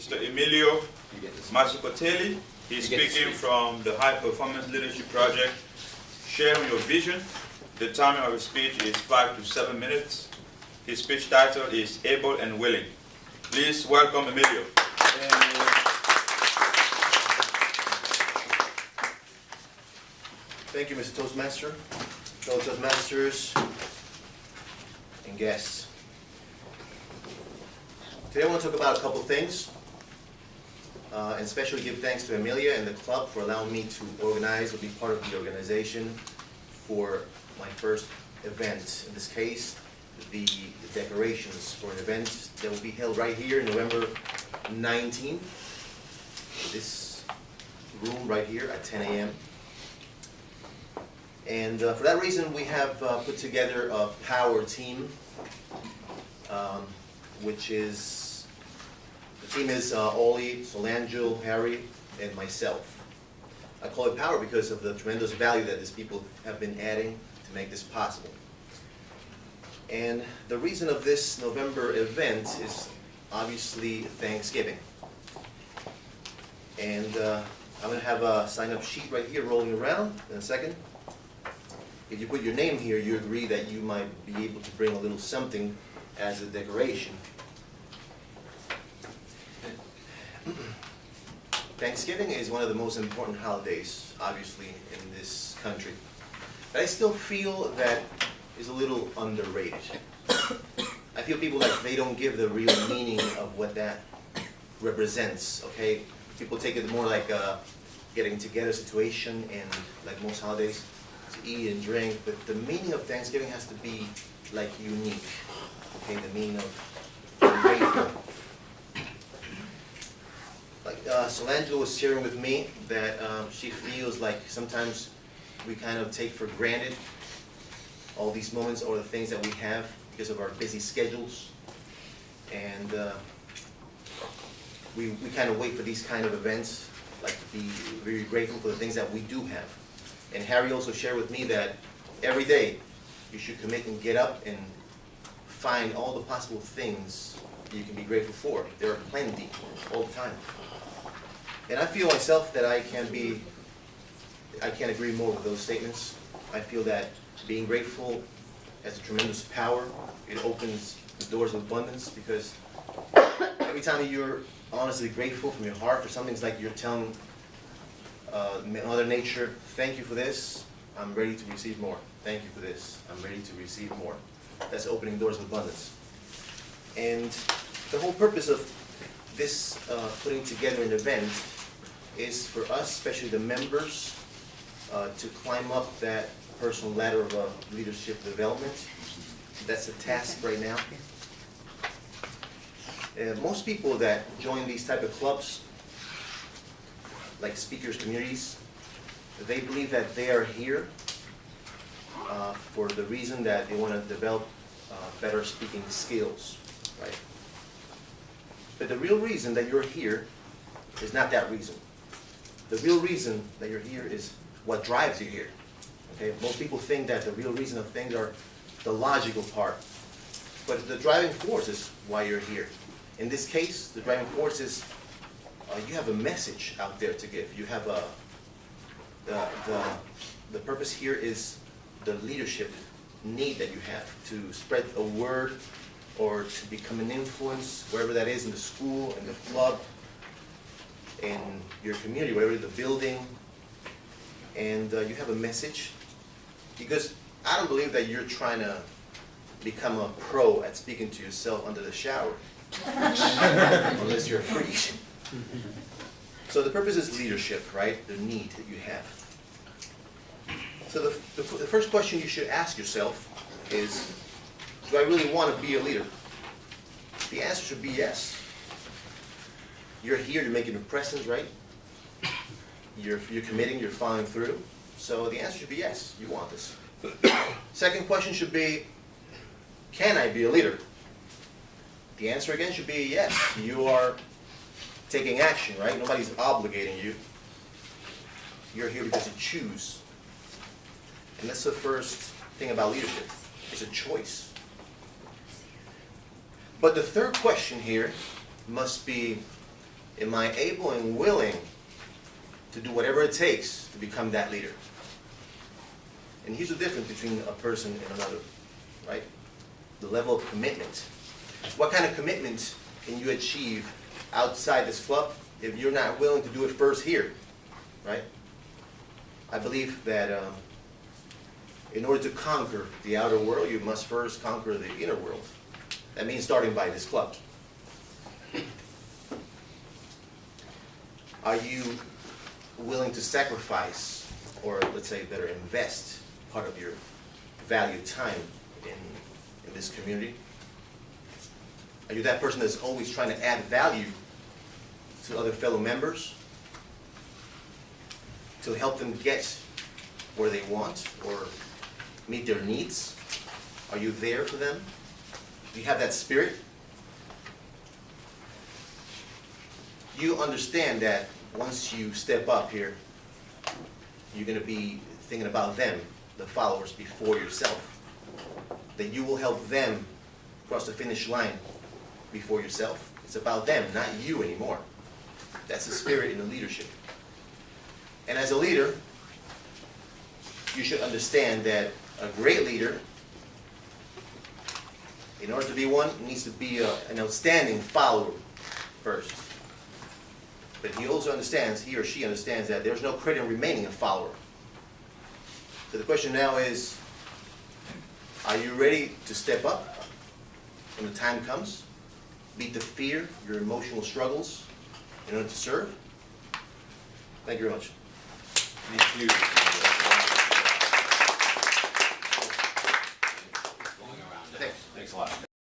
Mr. Emilio Massacotelli. He's speaking from the High Performance Leadership Project, sharing your vision. The timing of his speech is 5 to 7 minutes. His speech title is Able and Willing. Please welcome Emilio. Thank you, Mr. Toastmaster, fellow Toastmasters, and guests. Today I want to talk about a couple of things, and especially give thanks to Amelia and the club for allowing me to organize or be part of the organization for my first event. In this case, the decorations for an event that will be held right here November 19th, this room right here at 10 a.m. And for that reason, we have put together a power team, which is, the team is Oli, Solangel, Harry, and myself. I call it power because of the tremendous value that these people have been adding to make this possible. And the reason of this November event is obviously Thanksgiving. And I'm going to have a sign-up sheet right here rolling around in a second. If you put your name here, you agree that you might be able to bring a little something as a decoration. Thanksgiving is one of the most important holidays, obviously, in this country. But I still feel that is a little underrated. I feel people like they don't give the real meaning of what that represents, okay? People take it more like a getting together situation, and like most holidays, to eat and drink, but the meaning of Thanksgiving has to be like unique, okay? The meaning of grateful. Like Solangela was sharing with me that she feels like sometimes we kind of take for granted all these moments or the things that we have because of our busy schedules, and we kind of wait for these kind of events, like to be very grateful for the things that we do have. And Harry also shared with me that every day you should commit and get up and find all the possible things you can be grateful for. There are plenty all the time. And I feel myself that I can't agree more with those statements. I feel that being grateful has a tremendous power. It opens the doors of abundance, because every time you're honestly grateful from your heart for something, it's like you're telling Mother Nature, thank you for this, I'm ready to receive more. Thank you for this, I'm ready to receive more. That's opening doors of abundance. And the whole purpose of this putting together an event is for us, especially the members, to climb up that personal ladder of leadership development. That's the task right now. Most people that join these type of clubs, like speakers communities, they believe that they are here for the reason that they want to develop better speaking skills, right? But the real reason that you're here is not that reason. The real reason that you're here is what drives you here. Okay? Most people think that the real reason of things are the logical part, but the driving force is why you're here. In this case, the driving force is you have a message out there to give. You have the purpose here is the leadership need that you have to spread a word or to become an influence, wherever that is, in the school, in the club, in your community, wherever the building, and you have a message. Because I don't believe that you're trying to become a pro at speaking to yourself under the shower, unless you're a freak. So the purpose is leadership, right? The need that you have. So the first question you should ask yourself is, do I really want to be a leader? The answer should be yes. You're here, you're making a presence, right? You're committing, you're following through. So the answer should be yes, you want this. Second question should be, can I be a leader? The answer again should be yes. You are taking action, right? Nobody's obligating you. You're here because you choose. And that's the first thing about leadership. It's a choice. But the third question here must be, Am I able and willing to do whatever it takes to become that leader? And here's the difference between a person and another, right? The level of commitment. What kind of commitment can you achieve outside this club if you're not willing to do it first here, right? I believe that in order to conquer the outer world, you must first conquer the inner world. That means starting by this club. Are you willing to sacrifice, or let's say better, invest part of your valued time in this community? Are you that person that's always trying to add value to other fellow members, to help them get where they want or meet their needs? Are you there for them? Do you have that spirit? You understand that once you step up here, you're going to be thinking about them, the followers, before yourself. That you will help them cross the finish line before yourself. It's about them, not you anymore. That's the spirit in the leadership. And as a leader, you should understand that a great leader, in order to be one, needs to be an outstanding follower first. But he also understands, he or she understands, that there's no credit in remaining a follower. So the question now is, are you ready to step up when the time comes? Beat the fear, your emotional struggles, in order to serve? Thank you very much. Thank you. Thanks. Thanks a lot.